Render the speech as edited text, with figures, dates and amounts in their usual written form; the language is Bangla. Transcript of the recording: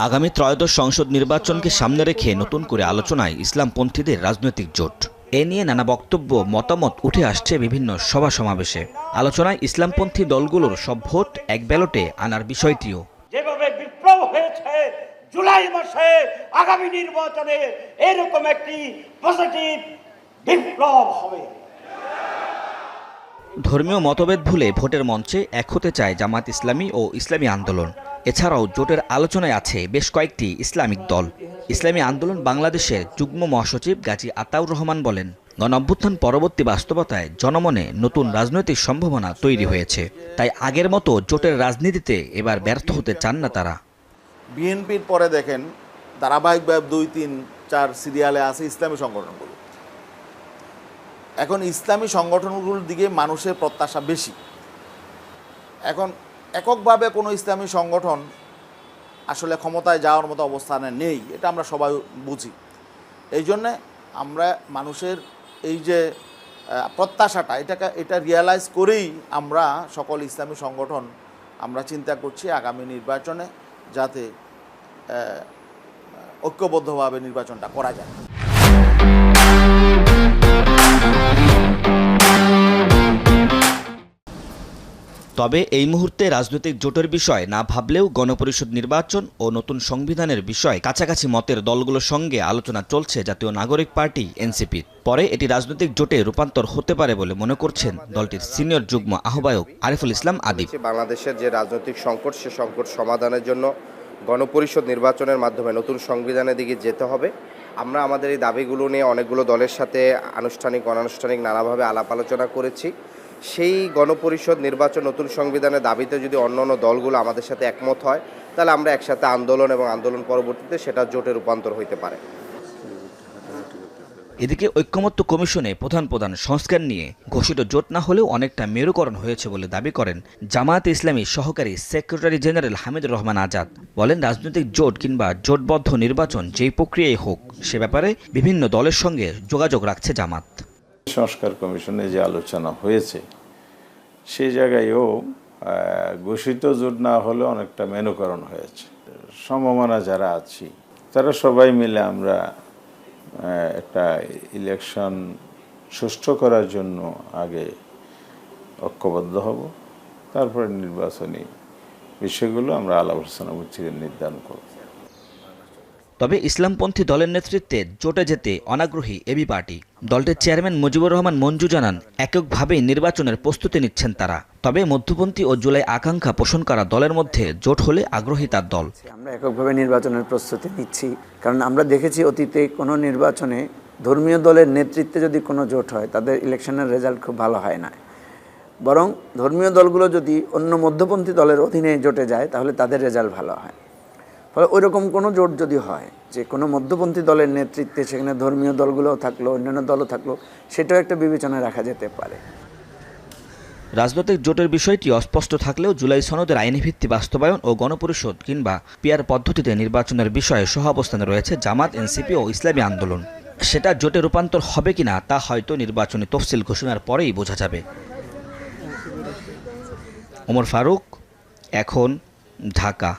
আগামী ত্রয়োদশ সংসদ নির্বাচনকে সামনে রেখে নতুন করে আলোচনায় ইসলামপন্থীদের রাজনৈতিক জোট। এ নিয়ে নানা বক্তব্য মতামত উঠে আসছে বিভিন্ন সভা সমাবেশে। আলোচনায় ইসলামপন্থী দলগুলোর সব ভোট এক ব্যালটে আনার বিষয়টিও। যেভাবে বিপ্লব হয়েছে জুলাই মাসে আগামী নির্বাচনে এরকম একটি পজিটিভ বিপ্লব হবে। ধর্মীয় মতভেদ ভুলে ভোটের মঞ্চে এক হতে চায় জামাত ইসলামী ও ইসলামী আন্দোলন। এছাড়াও জোটের আলোচনায় আছে বেশ কয়েকটি ইসলামিক দল। ইসলামী আন্দোলন বাংলাদেশের যুগ্ম মহাসচিব গাজী আতাউর রহমান বলেন, গণঅভ্যুত্থান পরবর্তী বাস্তবতায় জনমনে নতুন রাজনৈতিক সম্ভাবনা তৈরি হয়েছে। তাই আগের মতো জোটের রাজনীতিতে এবার ব্যর্থ হতে চান না তারা। বিএনপির পরে দেখেন ধারাবাহিকভাবে 2, 3, 4 সিরিয়ালে আছে ইসলামী সংগঠনগুলো। এখন ইসলামী সংগঠনগুলোর দিকে মানুষের প্রত্যাশা বেশি। এখন এককভাবে কোনো ইসলামী সংগঠন আসলে ক্ষমতায় যাওয়ার মতো অবস্থানে নেই, এটা আমরা সবাই বুঝি। এই জন্যে আমরা মানুষের এই যে প্রত্যাশাটা এটা রিয়ালাইজ করেই আমরা সকল ইসলামী সংগঠন আমরা চিন্তা করছি আগামী নির্বাচনে যাতে ঐক্যবদ্ধভাবে নির্বাচনটা করা যায়। তবে এই মুহূর্তে রাজনৈতিক জোটের বিষয় না ভাবলেও গণপরিষদ নির্বাচন ও নতুন সংবিধানের বিষয় কাছাকাছি মতের দলগুলোর সঙ্গে আলোচনা চলছে জাতীয় নাগরিক পার্টি এনসিপির। পরে এটি রাজনৈতিক জোটে রূপান্তর হতে পারে বলে মনে করছেন দলটির সিনিয়র যুগ্ম আহ্বায়ক আরিফুল ইসলাম আদিব। বাংলাদেশের যে রাজনৈতিক সংকট, সে সংকট সমাধানের জন্য গণপরিষদ নির্বাচনের মাধ্যমে নতুন সংবিধানের দিকে যেতে হবে। আমরা আমাদের এই দাবিগুলো নিয়ে অনেকগুলো দলের সাথে আনুষ্ঠানিক অনানুষ্ঠানিক নানাভাবে আলাপ আলোচনা করেছি। সেই গণপরিষদ নির্বাচন নতুন সংবিধানের দাবিতে যদি অন্য অন্য দলগুলো আমাদের সাথে একমত হয়, তাহলে আমরা একসাথে আন্দোলন এবং আন্দোলন পরবর্তীতে সেটা জোটে রূপান্তর হইতে পারে। এদিকে ঐক্যমত্য কমিশনে প্রধান সংস্কার নিয়ে ঘোষিত জোট না হলেও অনেকটা মেরুকরণ হয়েছে বলে দাবি করেন জামায়াতে ইসলামী সহকারী সেক্রেটারি জেনারেল হামিদুর রহমান আজাদ। বলেন, রাজনৈতিক জোট কিংবা জোটবদ্ধ নির্বাচন যেই প্রক্রিয়াই হোক, সে ব্যাপারে বিভিন্ন দলের সঙ্গে যোগাযোগ রাখছে জামাত। সংস্কার কমিশনে যে আলোচনা হয়েছে সেই জায়গায়ও ঘোষিত জোট না হলে অনেকটা মেনুকরণ হয়েছে। সম্ভাবনা যারা আছি তারা সবাই মিলে আমরা একটা ইলেকশন সুষ্ঠু করার জন্য আগে ঐক্যবদ্ধ হব, তারপরে নির্বাচনী বিষয়গুলো আমরা আলাপ আলোচনা ভিত্তিতে নির্ধারণ করব। তবে ইসলামপন্থী দলের নেতৃত্বে জোটে যেতে অনাগ্রহী এবি পার্টি। দলটির চেয়ারম্যান মুজিবুর রহমান মঞ্জু জানান, এককভাবেই নির্বাচনের প্রস্তুতি নিচ্ছেন তারা। তবে মধ্যপন্থী ও জুলাই আকাঙ্ক্ষা পোষণ করা দলের মধ্যে জোট হলে আগ্রহী তার দল। আমরা এককভাবে নির্বাচনের প্রস্তুতি নিচ্ছি, কারণ আমরা দেখেছি অতীতে কোনো নির্বাচনে ধর্মীয় দলের নেতৃত্বে যদি কোনো জোট হয়, তাদের ইলেকশনের রেজাল্ট খুব ভালো হয় না। বরং ধর্মীয় দলগুলো যদি অন্য মধ্যপন্থী দলের অধীনে জোটে যায়, তাহলে তাদের রেজাল্ট ভালো হয়। ফলে ওই রকম কোনো জোট যদি হয় যে কোনো মধ্যপন্থী দলের নেতৃত্বে, সেখানে ধর্মীয় দলগুলোও থাকলো, অন্যান্য দলও থাকলো, সেটাও একটা বিবেচনায় রাখা যেতে পারে। রাজনৈতিক জোটের বিষয়টি অস্পষ্ট থাকলেও জুলাই সনদের আইনি ভিত্তি বাস্তবায়ন ও গণপরিষদ কিংবা পিআর পদ্ধতিতে নির্বাচনের বিষয়ে সহাবস্থানে রয়েছে জামাত, এনসিপি ও ইসলামী আন্দোলন। সেটা জোটে রূপান্তর হবে কিনা তা হয়তো নির্বাচনী তফসিল ঘোষণার পরেই বোঝা যাবে। ওমর ফারুক, এখন, ঢাকা।